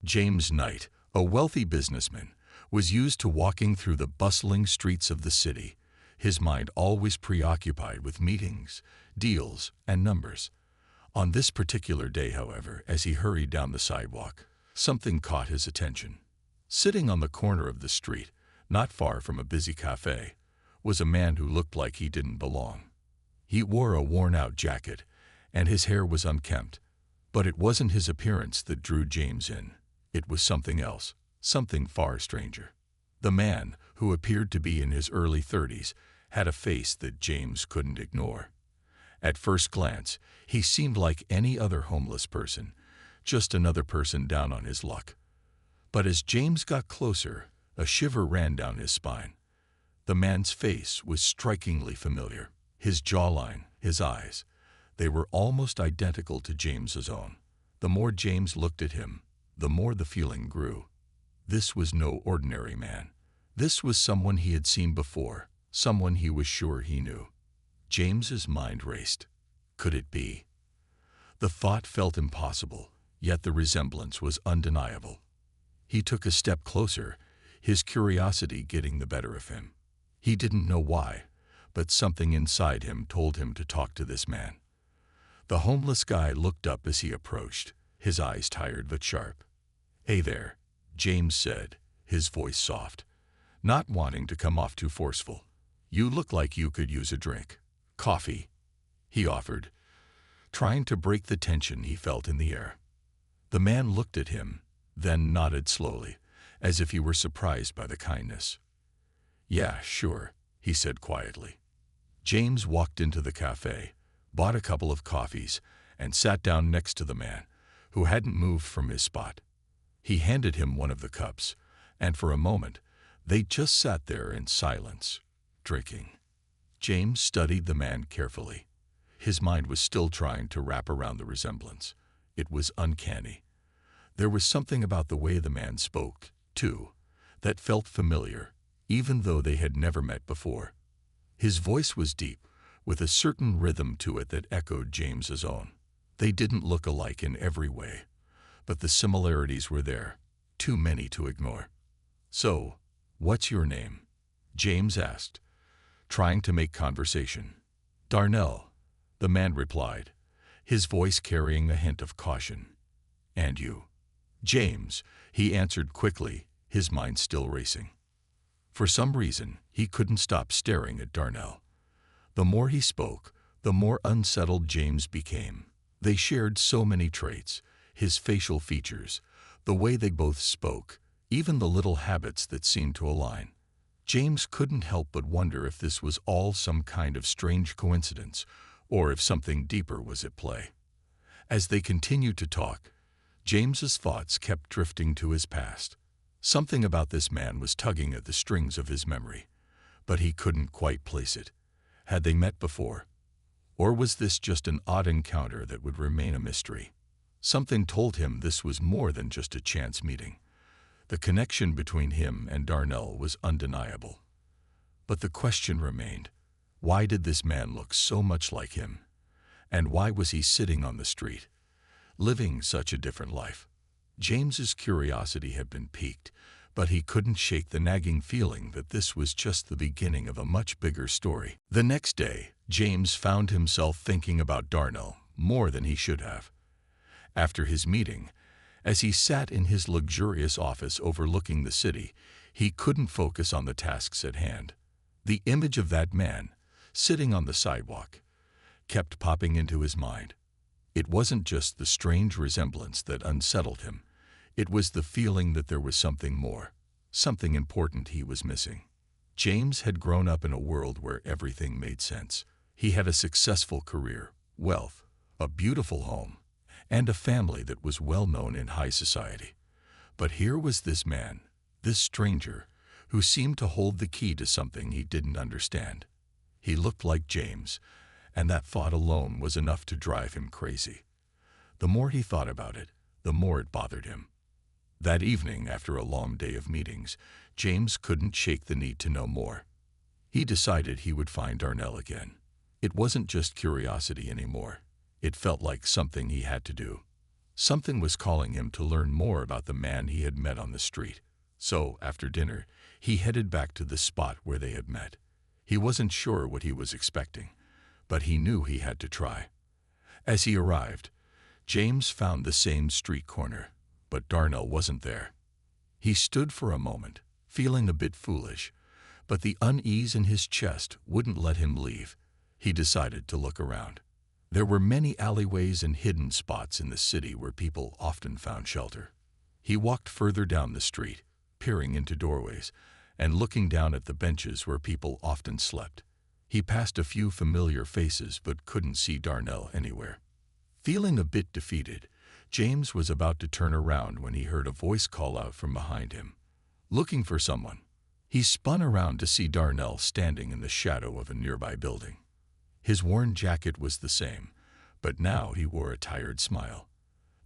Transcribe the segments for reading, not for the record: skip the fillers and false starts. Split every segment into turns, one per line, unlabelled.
James Knight, a wealthy businessman, was used to walking through the bustling streets of the city, his mind always preoccupied with meetings, deals, and numbers. On this particular day, however, as he hurried down the sidewalk, something caught his attention. Sitting on the corner of the street, not far from a busy cafe, was a man who looked like he didn't belong. He wore a worn-out jacket, and his hair was unkempt. But it wasn't his appearance that drew James in. It was something else, something far stranger. The man, who appeared to be in his early 30s, had a face that James couldn't ignore. At first glance, he seemed like any other homeless person, just another person down on his luck. But as James got closer, a shiver ran down his spine. The man's face was strikingly familiar. His jawline, his eyes, they were almost identical to James's own. The more James looked at him, the more the feeling grew. This was no ordinary man. This was someone he had seen before, someone he was sure he knew. James's mind raced. Could it be? The thought felt impossible, yet the resemblance was undeniable. He took a step closer, his curiosity getting the better of him. He didn't know why, but something inside him told him to talk to this man. The homeless guy looked up as he approached, his eyes tired but sharp. "Hey there," James said, his voice soft, not wanting to come off too forceful. "You look like you could use a drink." "Coffee," he offered, trying to break the tension he felt in the air. The man looked at him, then nodded slowly, as if he were surprised by the kindness. "Yeah, sure," he said quietly. James walked into the cafe, bought a couple of coffees, and sat down next to the man, who hadn't moved from his spot. He handed him one of the cups, and for a moment, they just sat there in silence, drinking. James studied the man carefully. His mind was still trying to wrap around the resemblance. It was uncanny. There was something about the way the man spoke, too, that felt familiar, even though they had never met before. His voice was deep, with a certain rhythm to it that echoed James's own. They didn't look alike in every way, but the similarities were there, too many to ignore. "So, what's your name?" James asked, trying to make conversation. "Darnell," the man replied, his voice carrying a hint of caution. "And you?" "James," he answered quickly, his mind still racing. For some reason, he couldn't stop staring at Darnell. The more he spoke, the more unsettled James became. They shared so many traits, his facial features, the way they both spoke, even the little habits that seemed to align. James couldn't help but wonder if this was all some kind of strange coincidence, or if something deeper was at play. As they continued to talk, James's thoughts kept drifting to his past. Something about this man was tugging at the strings of his memory, but he couldn't quite place it. Had they met before? Or was this just an odd encounter that would remain a mystery? Something told him this was more than just a chance meeting. The connection between him and Darnell was undeniable. But the question remained, why did this man look so much like him? And why was he sitting on the street, living such a different life? James's curiosity had been piqued, but he couldn't shake the nagging feeling that this was just the beginning of a much bigger story. The next day, James found himself thinking about Darnell more than he should have. After his meeting, as he sat in his luxurious office overlooking the city, he couldn't focus on the tasks at hand. The image of that man, sitting on the sidewalk, kept popping into his mind. It wasn't just the strange resemblance that unsettled him. It was the feeling that there was something more, something important he was missing. James had grown up in a world where everything made sense. He had a successful career, wealth, a beautiful home, and a family that was well known in high society. But here was this man, this stranger, who seemed to hold the key to something he didn't understand. He looked like James, and that thought alone was enough to drive him crazy. The more he thought about it, the more it bothered him. That evening, after a long day of meetings, James couldn't shake the need to know more. He decided he would find Darnell again. It wasn't just curiosity anymore. It felt like something he had to do. Something was calling him to learn more about the man he had met on the street. So, after dinner, he headed back to the spot where they had met. He wasn't sure what he was expecting, but he knew he had to try. As he arrived, James found the same street corner, but Darnell wasn't there. He stood for a moment, feeling a bit foolish, but the unease in his chest wouldn't let him leave. He decided to look around. There were many alleyways and hidden spots in the city where people often found shelter. He walked further down the street, peering into doorways and looking down at the benches where people often slept. He passed a few familiar faces but couldn't see Darnell anywhere. Feeling a bit defeated, James was about to turn around when he heard a voice call out from behind him, looking for someone. He spun around to see Darnell standing in the shadow of a nearby building. His worn jacket was the same, but now he wore a tired smile.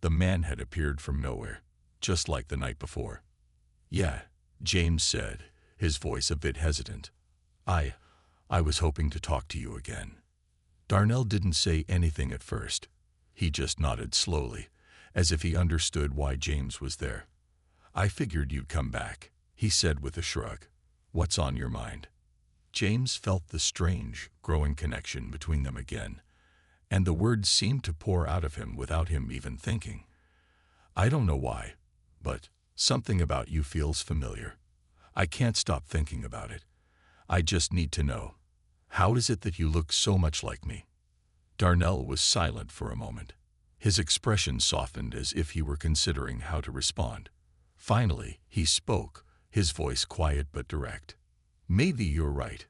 The man had appeared from nowhere, just like the night before. "Yeah," James said, his voice a bit hesitant. I was hoping to talk to you again." Darnell didn't say anything at first. He just nodded slowly, as if he understood why James was there. "I figured you'd come back," he said with a shrug. "What's on your mind?" James felt the strange, growing connection between them again, and the words seemed to pour out of him without him even thinking. "I don't know why, but something about you feels familiar. I can't stop thinking about it. I just need to know. How is it that you look so much like me?" Darnell was silent for a moment. His expression softened as if he were considering how to respond. Finally, he spoke, his voice quiet but direct. "Maybe you're right.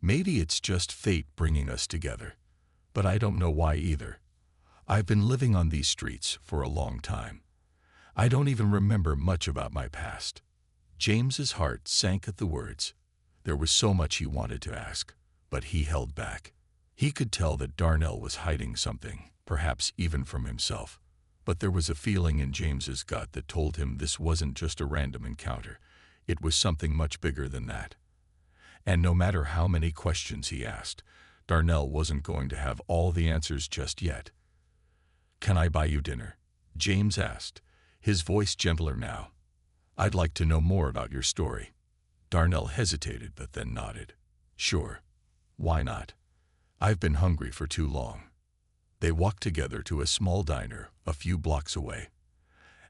Maybe it's just fate bringing us together. But I don't know why either. I've been living on these streets for a long time. I don't even remember much about my past." James's heart sank at the words. There was so much he wanted to ask, but he held back. He could tell that Darnell was hiding something, perhaps even from himself. But there was a feeling in James's gut that told him this wasn't just a random encounter. It was something much bigger than that. And no matter how many questions he asked, Darnell wasn't going to have all the answers just yet. "Can I buy you dinner?" James asked, his voice gentler now. "I'd like to know more about your story." Darnell hesitated but then nodded. "Sure. Why not? I've been hungry for too long." They walked together to a small diner a few blocks away.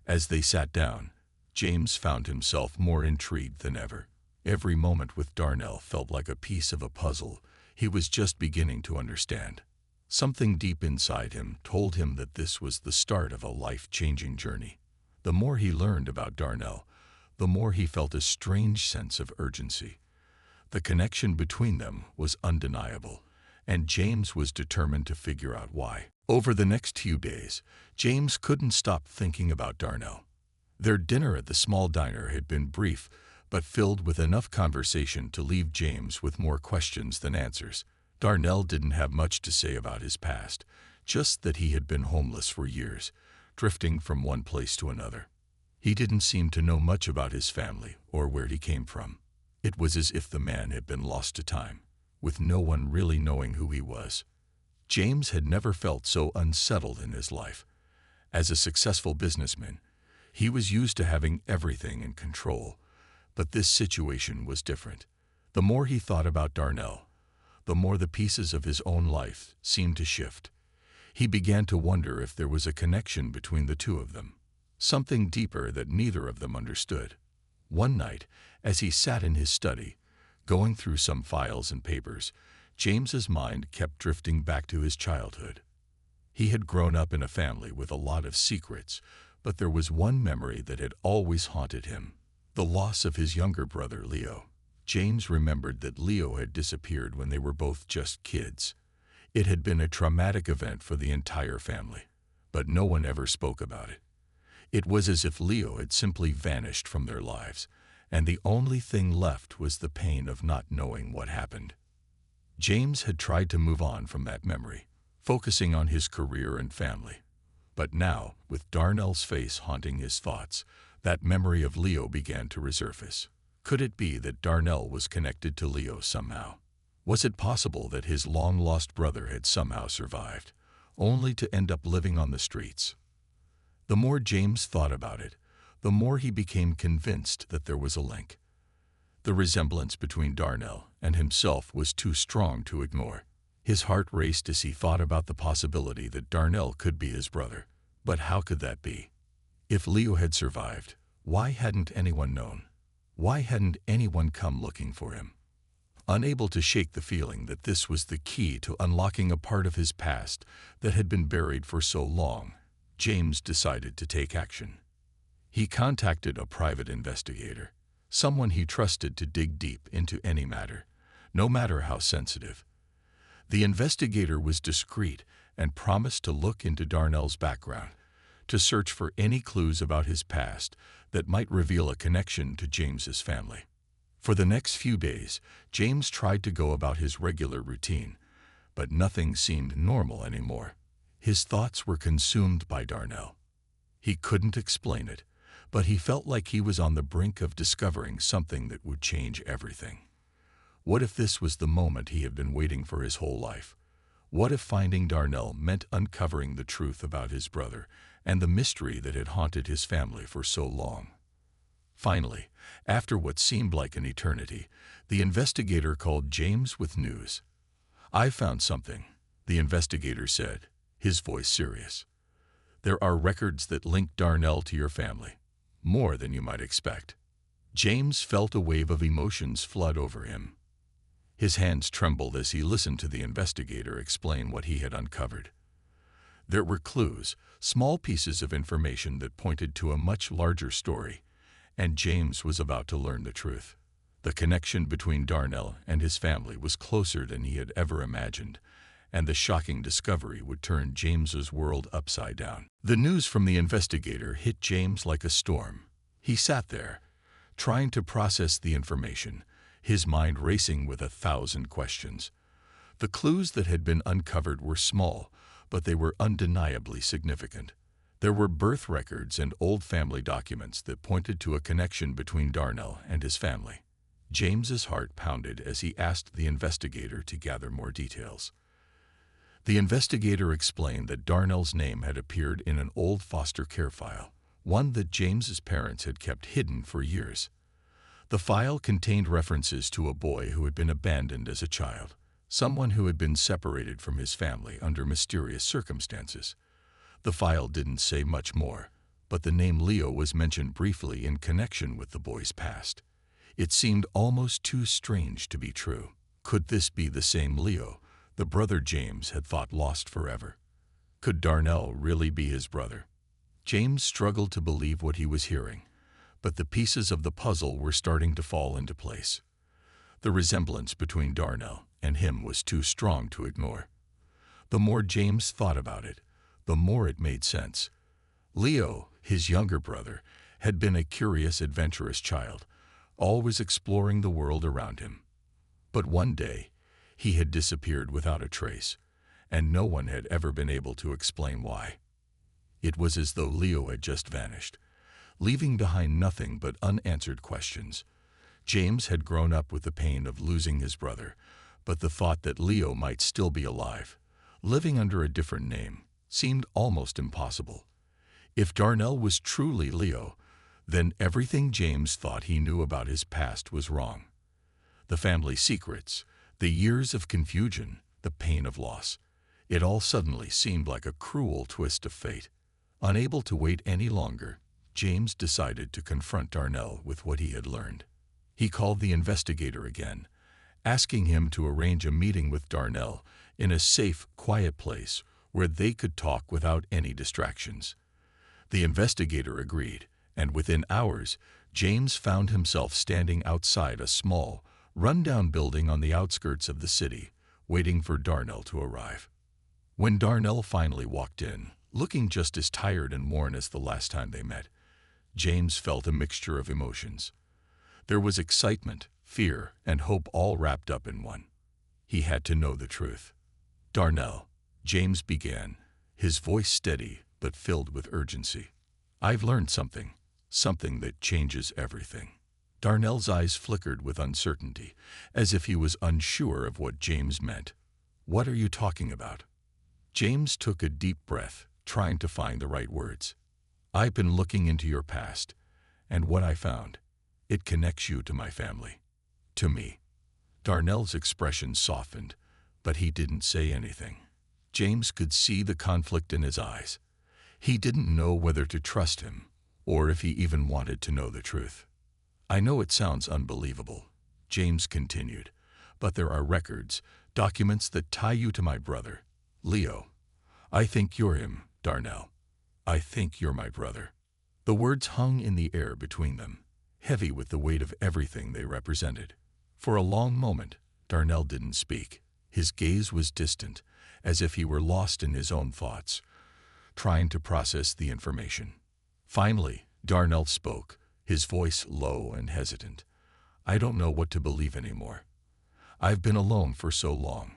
As they sat down, James found himself more intrigued than ever. Every moment with Darnell felt like a piece of a puzzle he was just beginning to understand. Something deep inside him told him that this was the start of a life-changing journey. The more he learned about Darnell, the more he felt a strange sense of urgency. The connection between them was undeniable, and James was determined to figure out why. Over the next few days, James couldn't stop thinking about Darnell. Their dinner at the small diner had been brief, but filled with enough conversation to leave James with more questions than answers. Darnell didn't have much to say about his past, just that he had been homeless for years, drifting from one place to another. He didn't seem to know much about his family or where he came from. It was as if the man had been lost to time, with no one really knowing who he was. James had never felt so unsettled in his life. As a successful businessman, he was used to having everything in control, but this situation was different. The more he thought about Darnell, the more the pieces of his own life seemed to shift. He began to wonder if there was a connection between the two of them, something deeper that neither of them understood. One night, as he sat in his study, going through some files and papers, James's mind kept drifting back to his childhood. He had grown up in a family with a lot of secrets, but there was one memory that had always haunted him: the loss of his younger brother, Leo. James remembered that Leo had disappeared when they were both just kids. It had been a traumatic event for the entire family, but no one ever spoke about it. It was as if Leo had simply vanished from their lives, and the only thing left was the pain of not knowing what happened. James had tried to move on from that memory, focusing on his career and family. But now, with Darnell's face haunting his thoughts, that memory of Leo began to resurface. Could it be that Darnell was connected to Leo somehow? Was it possible that his long-lost brother had somehow survived, only to end up living on the streets? The more James thought about it, the more he became convinced that there was a link. The resemblance between Darnell and himself was too strong to ignore. His heart raced as he thought about the possibility that Darnell could be his brother. But how could that be? If Leo had survived, why hadn't anyone known? Why hadn't anyone come looking for him? Unable to shake the feeling that this was the key to unlocking a part of his past that had been buried for so long, James decided to take action. He contacted a private investigator, someone he trusted to dig deep into any matter, no matter how sensitive. The investigator was discreet and promised to look into Darnell's background, to search for any clues about his past that might reveal a connection to James's family. For the next few days, James tried to go about his regular routine, but nothing seemed normal anymore. His thoughts were consumed by Darnell. He couldn't explain it, but he felt like he was on the brink of discovering something that would change everything. What if this was the moment he had been waiting for his whole life? What if finding Darnell meant uncovering the truth about his brother and the mystery that had haunted his family for so long? Finally, after what seemed like an eternity, the investigator called James with news. "I found something," the investigator said, his voice serious. "There are records that link Darnell to your family, more than you might expect." James felt a wave of emotions flood over him. His hands trembled as he listened to the investigator explain what he had uncovered. There were clues, small pieces of information that pointed to a much larger story, and James was about to learn the truth. The connection between Darnell and his family was closer than he had ever imagined, and the shocking discovery would turn James's world upside down. The news from the investigator hit James like a storm. He sat there, trying to process the information, his mind racing with 1,000 questions. The clues that had been uncovered were small, but they were undeniably significant. There were birth records and old family documents that pointed to a connection between Darnell and his family. James's heart pounded as he asked the investigator to gather more details. The investigator explained that Darnell's name had appeared in an old foster care file, one that James's parents had kept hidden for years. The file contained references to a boy who had been abandoned as a child, someone who had been separated from his family under mysterious circumstances. The file didn't say much more, but the name Leo was mentioned briefly in connection with the boy's past. It seemed almost too strange to be true. Could this be the same Leo, the brother James had thought lost forever? Could Darnell really be his brother? James struggled to believe what he was hearing, but the pieces of the puzzle were starting to fall into place. The resemblance between Darnell and him was too strong to ignore. The more James thought about it, the more it made sense. Leo, his younger brother, had been a curious, adventurous child, always exploring the world around him. But one day, he had disappeared without a trace, and no one had ever been able to explain why. It was as though Leo had just vanished, leaving behind nothing but unanswered questions. James had grown up with the pain of losing his brother, but the thought that Leo might still be alive, living under a different name, seemed almost impossible. If Darnell was truly Leo, then everything James thought he knew about his past was wrong. The family secrets, the years of confusion, the pain of loss, it all suddenly seemed like a cruel twist of fate. Unable to wait any longer, James decided to confront Darnell with what he had learned. He called the investigator again, asking him to arrange a meeting with Darnell in a safe, quiet place where they could talk without any distractions. The investigator agreed, and within hours, James found himself standing outside a small, run-down building on the outskirts of the city, waiting for Darnell to arrive. When Darnell finally walked in, looking just as tired and worn as the last time they met, James felt a mixture of emotions. There was excitement, fear, and hope all wrapped up in one. He had to know the truth. "Darnell," James began, his voice steady but filled with urgency. "I've learned something, something that changes everything." Darnell's eyes flickered with uncertainty, as if he was unsure of what James meant. "What are you talking about?" James took a deep breath, trying to find the right words. I've been looking into your past, and what I found, it connects you to my family, to me." Darnell's expression softened, but he didn't say anything. James could see the conflict in his eyes. He didn't know whether to trust him, or if he even wanted to know the truth. "I know it sounds unbelievable," James continued, "but there are records, documents that tie you to my brother, Leo. I think you're him, Darnell. I think you're my brother." The words hung in the air between them, heavy with the weight of everything they represented. For a long moment, Darnell didn't speak. His gaze was distant, as if he were lost in his own thoughts, trying to process the information. Finally, Darnell spoke, his voice low and hesitant. "I don't know what to believe anymore. I've been alone for so long.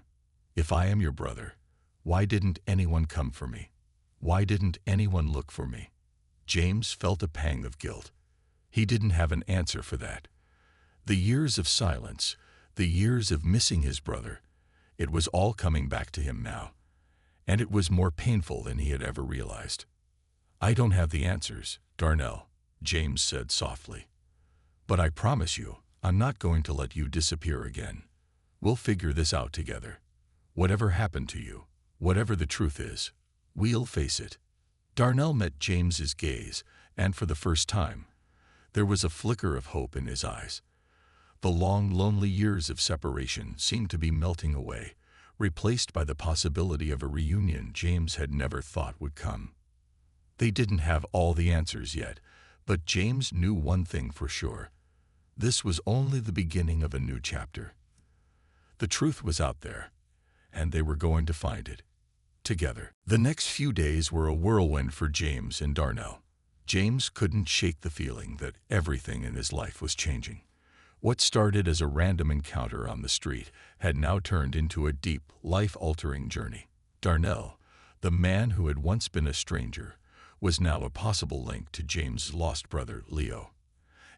If I am your brother, why didn't anyone come for me? Why didn't anyone look for me?" James felt a pang of guilt. He didn't have an answer for that. The years of silence, the years of missing his brother, it was all coming back to him now, and it was more painful than he had ever realized. "I don't have the answers, Darnell," James said softly. "But I promise you, I'm not going to let you disappear again. We'll figure this out together. Whatever happened to you, whatever the truth is, we'll face it." Darnell met James's gaze, and for the first time, there was a flicker of hope in his eyes. The long, lonely years of separation seemed to be melting away, replaced by the possibility of a reunion James had never thought would come. They didn't have all the answers yet, but James knew one thing for sure. This was only the beginning of a new chapter. The truth was out there, and they were going to find it, together. The next few days were a whirlwind for James and Darnell. James couldn't shake the feeling that everything in his life was changing. What started as a random encounter on the street had now turned into a deep, life-altering journey. Darnell, the man who had once been a stranger, was now a possible link to James' lost brother, Leo.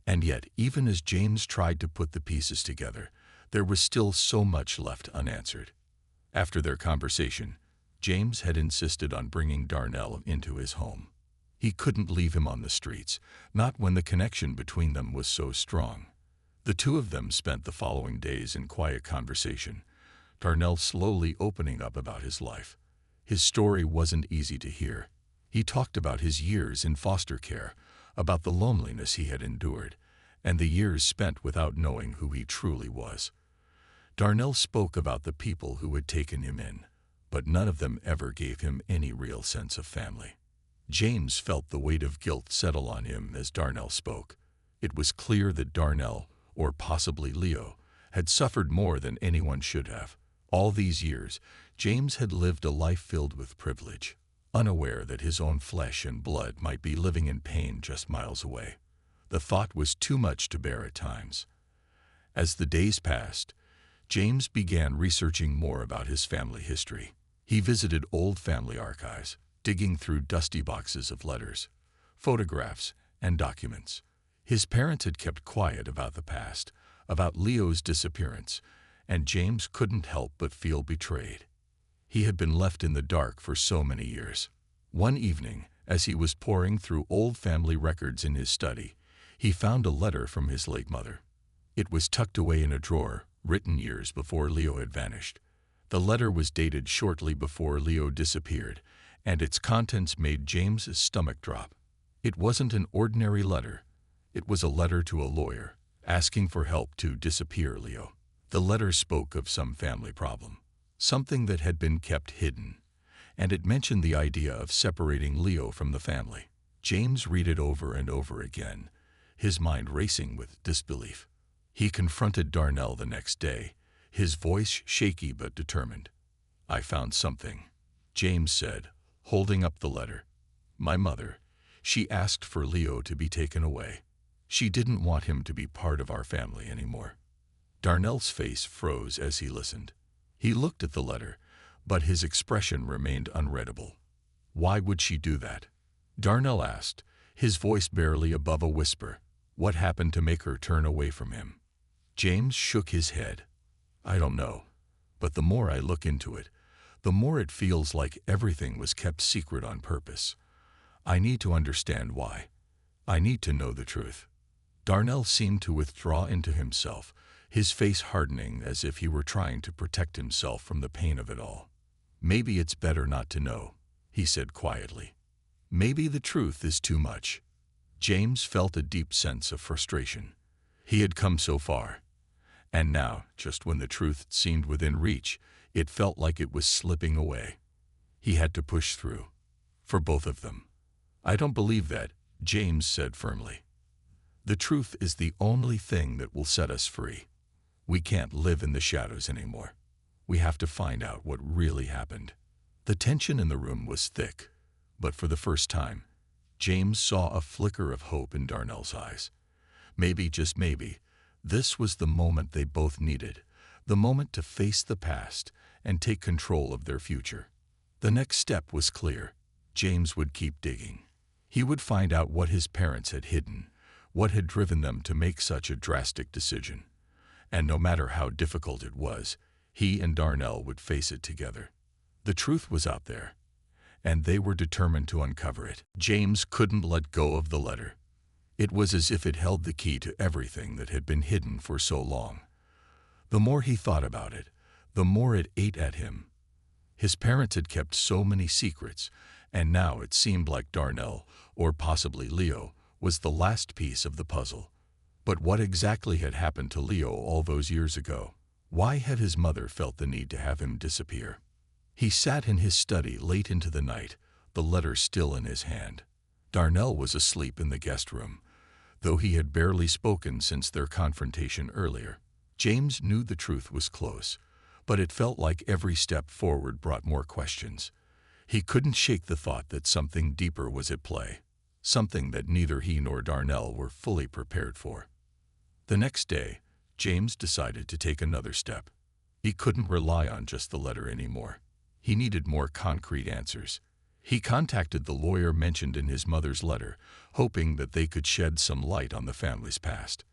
And yet, even as James tried to put the pieces together, there was still so much left unanswered. After their conversation, James had insisted on bringing Darnell into his home. He couldn't leave him on the streets, not when the connection between them was so strong. The two of them spent the following days in quiet conversation, Darnell slowly opening up about his life. His story wasn't easy to hear. He talked about his years in foster care, about the loneliness he had endured, and the years spent without knowing who he truly was. Darnell spoke about the people who had taken him in, but none of them ever gave him any real sense of family. James felt the weight of guilt settle on him as Darnell spoke. It was clear that Darnell, or possibly Leo, had suffered more than anyone should have. All these years, James had lived a life filled with privilege, unaware that his own flesh and blood might be living in pain just miles away. The thought was too much to bear at times. As the days passed, James began researching more about his family history. He visited old family archives, digging through dusty boxes of letters, photographs, and documents. His parents had kept quiet about the past, about Leo's disappearance, and James couldn't help but feel betrayed. He had been left in the dark for so many years. One evening, as he was poring through old family records in his study, he found a letter from his late mother. It was tucked away in a drawer, written years before Leo had vanished. The letter was dated shortly before Leo disappeared, and its contents made James's stomach drop. It wasn't an ordinary letter. It was a letter to a lawyer, asking for help to disappear Leo. The letter spoke of some family problem, something that had been kept hidden, and it mentioned the idea of separating Leo from the family. James read it over and over again, his mind racing with disbelief. He confronted Darnell the next day, his voice shaky but determined. "I found something," James said, holding up the letter. "My mother, she asked for Leo to be taken away. She didn't want him to be part of our family anymore." Darnell's face froze as he listened. He looked at the letter, but his expression remained unreadable. "Why would she do that?" Darnell asked, his voice barely above a whisper. "What happened to make her turn away from him?" James shook his head. "I don't know, but the more I look into it, the more it feels like everything was kept secret on purpose. I need to understand why. I need to know the truth. Darnell seemed to withdraw into himself, his face hardening as if he were trying to protect himself from the pain of it all. Maybe it's better not to know, he said quietly. Maybe the truth is too much. James felt a deep sense of frustration. He had come so far. And now, just when the truth seemed within reach, it felt like it was slipping away. He had to push through. For both of them. I don't believe that, James said firmly. The truth is the only thing that will set us free. We can't live in the shadows anymore. We have to find out what really happened. The tension in the room was thick, but for the first time, James saw a flicker of hope in Darnell's eyes. Maybe, just maybe, this was the moment they both needed, the moment to face the past and take control of their future. The next step was clear. James would keep digging. He would find out what his parents had hidden, what had driven them to make such a drastic decision. And no matter how difficult it was, he and Darnell would face it together. The truth was out there, and they were determined to uncover it. James couldn't let go of the letter. It was as if it held the key to everything that had been hidden for so long. The more he thought about it, the more it ate at him. His parents had kept so many secrets, and now it seemed like Darnell, or possibly Leo, was the last piece of the puzzle. But what exactly had happened to Leo all those years ago? Why had his mother felt the need to have him disappear? He sat in his study late into the night, the letter still in his hand. Darnell was asleep in the guest room, though he had barely spoken since their confrontation earlier. James knew the truth was close, but it felt like every step forward brought more questions. He couldn't shake the thought that something deeper was at play, something that neither he nor Darnell were fully prepared for. The next day, James decided to take another step. He couldn't rely on just the letter anymore. He needed more concrete answers. He contacted the lawyer mentioned in his mother's letter, hoping that they could shed some light on the family's past.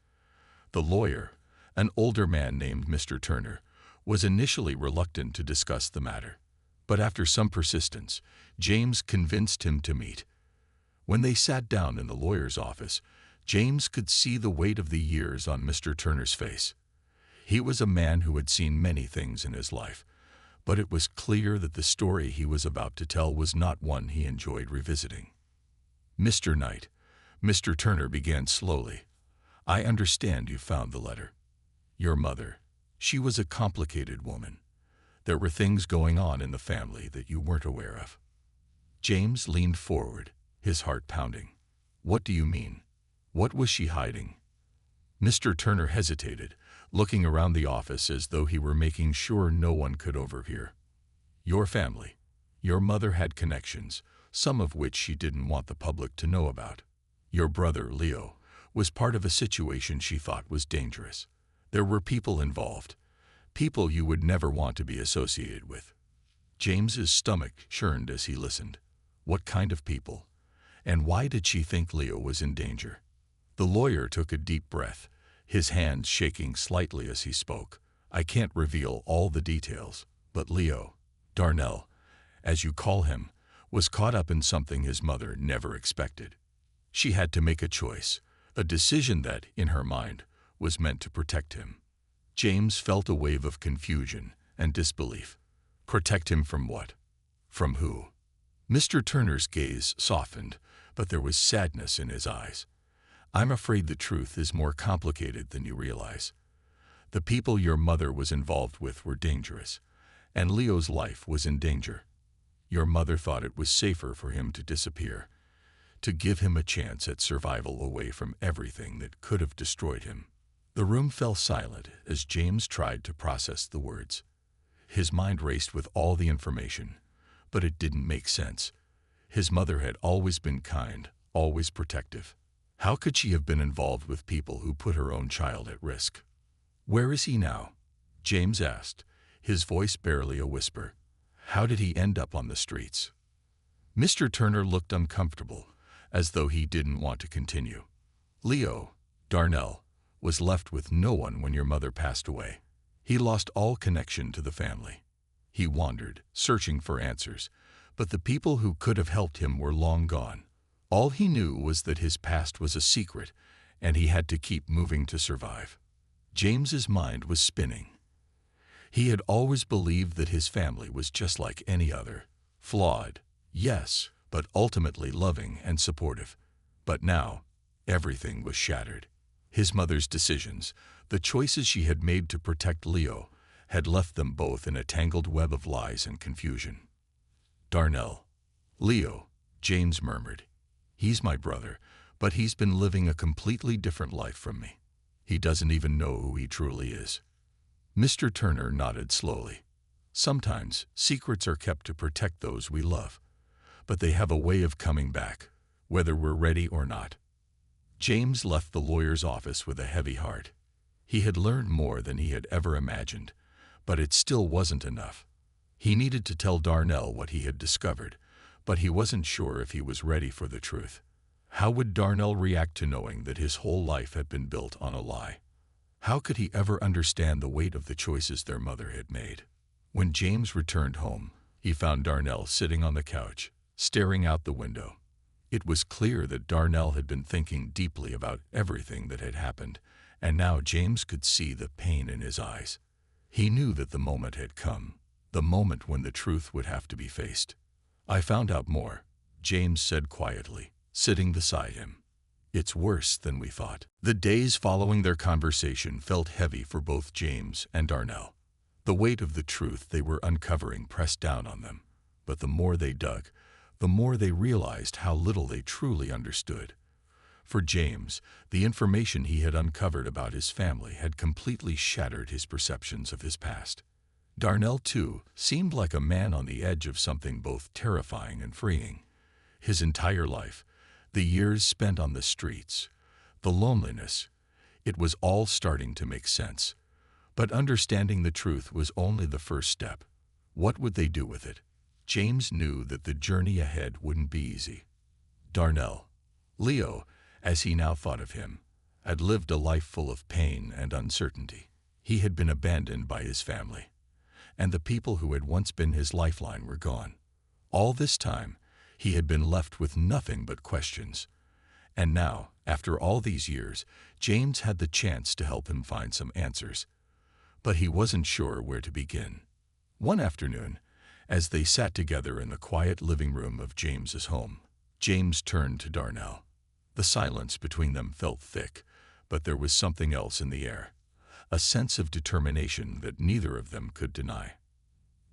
The lawyer, an older man named Mr. Turner, was initially reluctant to discuss the matter. But after some persistence, James convinced him to meet. When they sat down in the lawyer's office, James could see the weight of the years on Mr. Turner's face. He was a man who had seen many things in his life, but it was clear that the story he was about to tell was not one he enjoyed revisiting. Mr. Knight, Mr. Turner began slowly. I understand you found the letter. Your mother, she was a complicated woman. There were things going on in the family that you weren't aware of. James leaned forward, his heart pounding. What do you mean? What was she hiding? Mr. Turner hesitated, looking around the office as though he were making sure no one could overhear. Your family. Your mother had connections, some of which she didn't want the public to know about. Your brother, Leo, was part of a situation she thought was dangerous. There were people involved, people you would never want to be associated with. James's stomach churned as he listened. What kind of people? And why did she think Leo was in danger? The lawyer took a deep breath, his hands shaking slightly as he spoke. I can't reveal all the details, but Leo, Darnell, as you call him, was caught up in something his mother never expected. She had to make a choice, a decision that, in her mind, was meant to protect him. James felt a wave of confusion and disbelief. Protect him from what? From who? Mr. Turner's gaze softened, but there was sadness in his eyes. I'm afraid the truth is more complicated than you realize. The people your mother was involved with were dangerous, and Leo's life was in danger. Your mother thought it was safer for him to disappear, to give him a chance at survival away from everything that could have destroyed him. The room fell silent as James tried to process the words. His mind raced with all the information, but it didn't make sense. His mother had always been kind, always protective. How could she have been involved with people who put her own child at risk? Where is he now? James asked, his voice barely a whisper. How did he end up on the streets? Mr. Turner looked uncomfortable, as though he didn't want to continue. Leo, Darnell, was left with no one when your mother passed away. He lost all connection to the family. He wandered, searching for answers, but the people who could have helped him were long gone. All he knew was that his past was a secret, and he had to keep moving to survive. James's mind was spinning. He had always believed that his family was just like any other. Flawed, yes, but ultimately loving and supportive. But now, everything was shattered. His mother's decisions, the choices she had made to protect Leo, had left them both in a tangled web of lies and confusion. "Darnell." "Leo," James murmured. "He's my brother, but he's been living a completely different life from me. He doesn't even know who he truly is." Mr. Turner nodded slowly. "Sometimes secrets are kept to protect those we love, but they have a way of coming back, whether we're ready or not." James left the lawyer's office with a heavy heart. He had learned more than he had ever imagined, but it still wasn't enough. He needed to tell Darnell what he had discovered, but he wasn't sure if he was ready for the truth. How would Darnell react to knowing that his whole life had been built on a lie? How could he ever understand the weight of the choices their mother had made? When James returned home, he found Darnell sitting on the couch, staring out the window. It was clear that Darnell had been thinking deeply about everything that had happened, and now James could see the pain in his eyes. He knew that the moment had come, the moment when the truth would have to be faced. "I found out more," James said quietly, sitting beside him. "It's worse than we thought." The days following their conversation felt heavy for both James and Darnell. The weight of the truth they were uncovering pressed down on them, but the more they dug, the more they realized how little they truly understood. For James, the information he had uncovered about his family had completely shattered his perceptions of his past. Darnell, too, seemed like a man on the edge of something both terrifying and freeing. His entire life, the years spent on the streets, the loneliness, it was all starting to make sense. But understanding the truth was only the first step. What would they do with it? James knew that the journey ahead wouldn't be easy. Darnell, Leo, as he now thought of him, had lived a life full of pain and uncertainty. He had been abandoned by his family, and the people who had once been his lifeline were gone. All this time, he had been left with nothing but questions. And now, after all these years, James had the chance to help him find some answers. But he wasn't sure where to begin. One afternoon, as they sat together in the quiet living room of James's home, James turned to Darnell. The silence between them felt thick, but there was something else in the air, a sense of determination that neither of them could deny.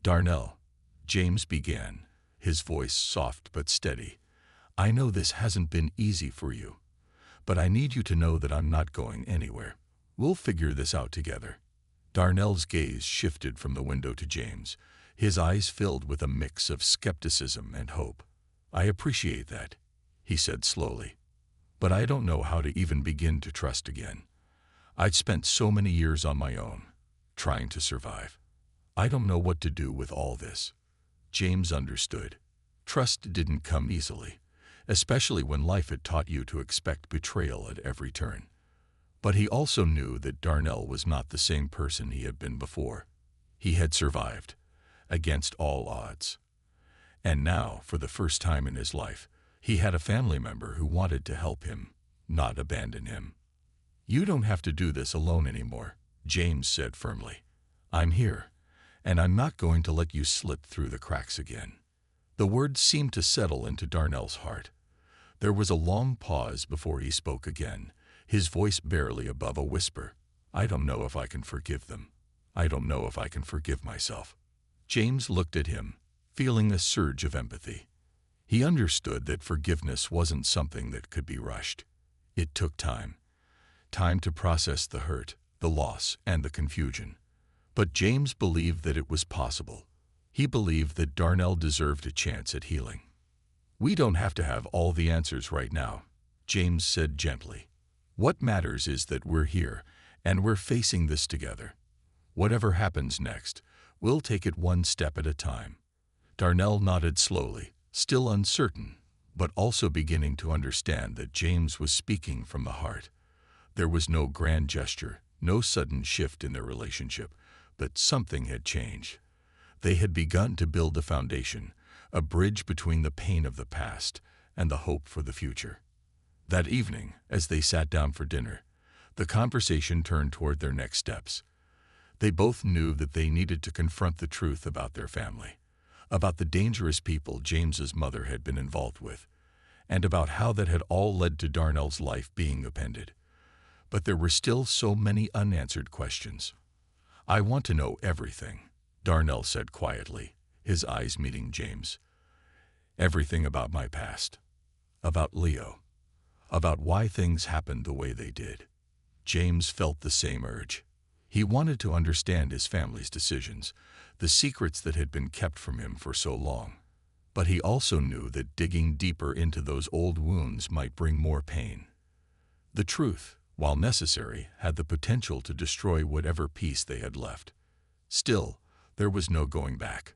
"Darnell," James began, his voice soft but steady, "I know this hasn't been easy for you, but I need you to know that I'm not going anywhere. We'll figure this out together." Darnell's gaze shifted from the window to James, his eyes filled with a mix of skepticism and hope. "I appreciate that," he said slowly, "but I don't know how to even begin to trust again. I'd spent so many years on my own, trying to survive. I don't know what to do with all this." James understood. Trust didn't come easily, especially when life had taught you to expect betrayal at every turn. But he also knew that Darnell was not the same person he had been before. He had survived, against all odds. And now, for the first time in his life, he had a family member who wanted to help him, not abandon him. "You don't have to do this alone anymore," James said firmly. "I'm here, and I'm not going to let you slip through the cracks again." The words seemed to settle into Darnell's heart. There was a long pause before he spoke again, his voice barely above a whisper. "I don't know if I can forgive them. I don't know if I can forgive myself." James looked at him, feeling a surge of empathy. He understood that forgiveness wasn't something that could be rushed. It took time. Time to process the hurt, the loss, and the confusion. But James believed that it was possible. He believed that Darnell deserved a chance at healing. "We don't have to have all the answers right now," James said gently. "What matters is that we're here, and we're facing this together. Whatever happens next, we'll take it one step at a time." Darnell nodded slowly, still uncertain, but also beginning to understand that James was speaking from the heart. There was no grand gesture, no sudden shift in their relationship, but something had changed. They had begun to build a foundation, a bridge between the pain of the past and the hope for the future. That evening, as they sat down for dinner, the conversation turned toward their next steps. They both knew that they needed to confront the truth about their family, about the dangerous people James's mother had been involved with, and about how that had all led to Darnell's life being upended. But there were still so many unanswered questions. "I want to know everything," Darnell said quietly, his eyes meeting James. "Everything about my past, about Leo, about why things happened the way they did." James felt the same urge. He wanted to understand his family's decisions, the secrets that had been kept from him for so long. But he also knew that digging deeper into those old wounds might bring more pain. The truth, while necessary, had the potential to destroy whatever peace they had left. Still, there was no going back.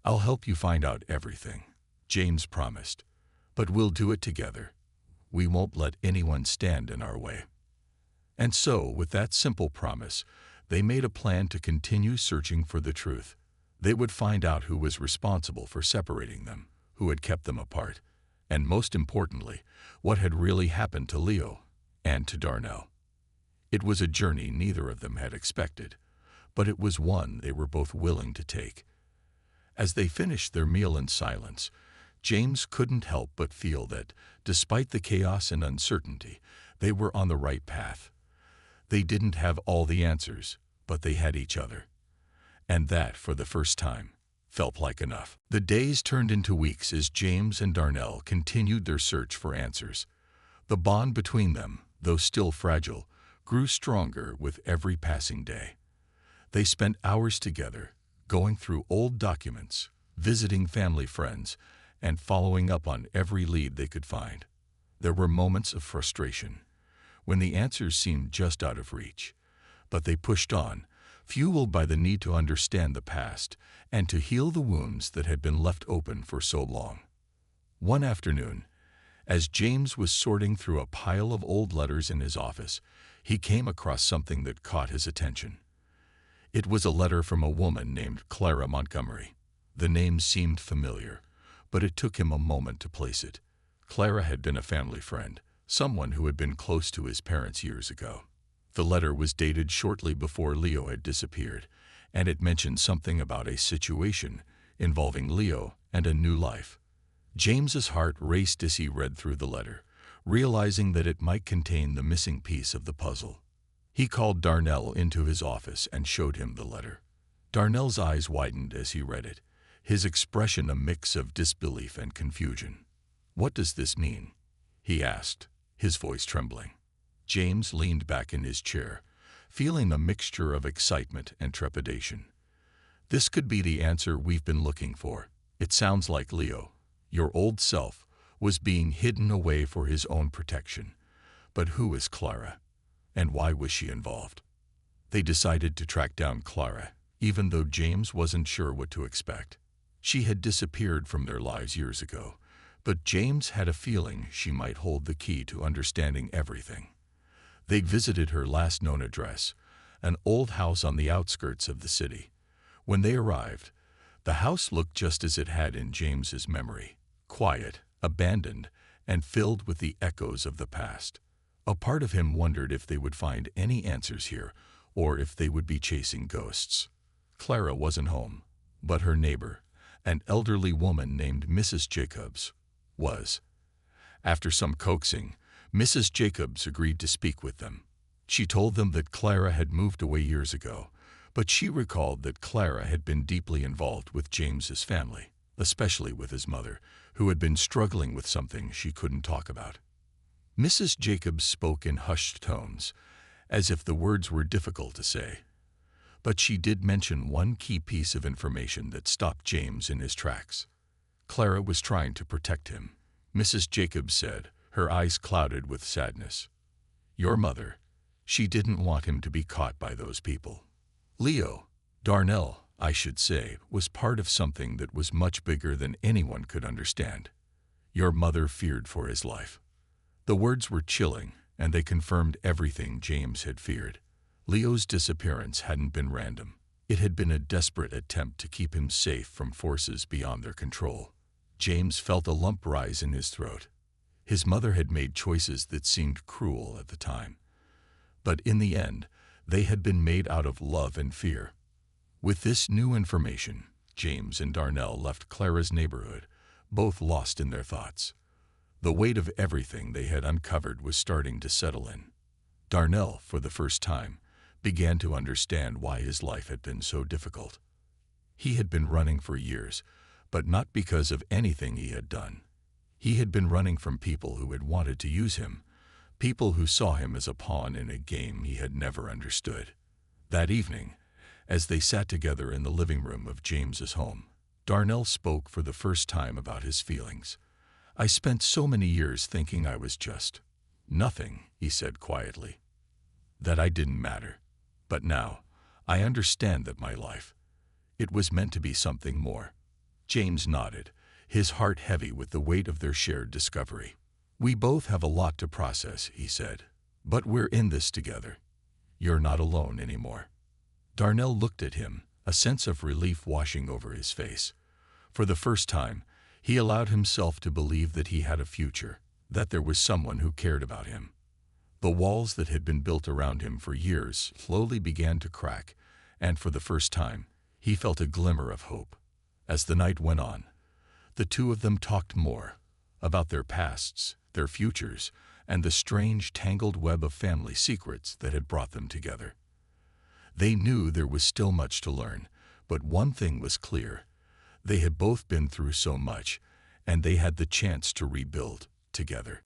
"I'll help you find out everything," James promised. "But we'll do it together. We won't let anyone stand in our way." And so, with that simple promise, they made a plan to continue searching for the truth. They would find out who was responsible for separating them, who had kept them apart, and most importantly, what had really happened to Leo and to Darnell. It was a journey neither of them had expected, but it was one they were both willing to take. As they finished their meal in silence, James couldn't help but feel that, despite the chaos and uncertainty, they were on the right path. They didn't have all the answers, but they had each other. And that, for the first time, felt like enough. The days turned into weeks as James and Darnell continued their search for answers. The bond between them, though still fragile, grew stronger with every passing day. They spent hours together, going through old documents, visiting family friends, and following up on every lead they could find. There were moments of frustration, when the answers seemed just out of reach, but they pushed on, fueled by the need to understand the past and to heal the wounds that had been left open for so long. One afternoon, as James was sorting through a pile of old letters in his office, he came across something that caught his attention. It was a letter from a woman named Clara Montgomery. The name seemed familiar, but it took him a moment to place it. Clara had been a family friend, someone who had been close to his parents years ago. The letter was dated shortly before Leo had disappeared, and it mentioned something about a situation involving Leo and a new life. James's heart raced as he read through the letter, realizing that it might contain the missing piece of the puzzle. He called Darnell into his office and showed him the letter. Darnell's eyes widened as he read it, his expression a mix of disbelief and confusion. "What does this mean?" he asked, his voice trembling. James leaned back in his chair, feeling a mixture of excitement and trepidation. "This could be the answer we've been looking for. It sounds like Leo, your old self, was being hidden away for his own protection. But who is Clara? And why was she involved?" They decided to track down Clara, even though James wasn't sure what to expect. She had disappeared from their lives years ago, but James had a feeling she might hold the key to understanding everything. They visited her last known address, an old house on the outskirts of the city. When they arrived, the house looked just as it had in James's memory, quiet, abandoned, and filled with the echoes of the past. A part of him wondered if they would find any answers here, or if they would be chasing ghosts. Clara wasn't home, but her neighbor, an elderly woman named Mrs. Jacobs, was. After some coaxing, Mrs. Jacobs agreed to speak with them. She told them that Clara had moved away years ago, but she recalled that Clara had been deeply involved with James's family, especially with his mother, who had been struggling with something she couldn't talk about. Mrs. Jacobs spoke in hushed tones, as if the words were difficult to say. But she did mention one key piece of information that stopped James in his tracks. Clara was trying to protect him, Mrs. Jacobs said, her eyes clouded with sadness. "Your mother, she didn't want him to be caught by those people. Leo, Darnell, I should say, was part of something that was much bigger than anyone could understand. Your mother feared for his life." The words were chilling, and they confirmed everything James had feared. Leo's disappearance hadn't been random. It had been a desperate attempt to keep him safe from forces beyond their control. James felt a lump rise in his throat. His mother had made choices that seemed cruel at the time, but in the end, they had been made out of love and fear. With this new information, James and Darnell left Clara's neighborhood, both lost in their thoughts. The weight of everything they had uncovered was starting to settle in. Darnell, for the first time, began to understand why his life had been so difficult. He had been running for years, but not because of anything he had done. He had been running from people who had wanted to use him, people who saw him as a pawn in a game he had never understood. That evening, as they sat together in the living room of James's home, Darnell spoke for the first time about his feelings. "I spent so many years thinking I was just nothing," he said quietly, "that I didn't matter. But now, I understand that my life, it was meant to be something more." James nodded, his heart heavy with the weight of their shared discovery. "We both have a lot to process," he said, "but we're in this together. You're not alone anymore." Darnell looked at him, a sense of relief washing over his face. For the first time, he allowed himself to believe that he had a future, that there was someone who cared about him. The walls that had been built around him for years slowly began to crack, and for the first time, he felt a glimmer of hope. As the night went on, the two of them talked more about their pasts, their futures, and the strange, tangled web of family secrets that had brought them together. They knew there was still much to learn, but one thing was clear. They had both been through so much, and they had the chance to rebuild together.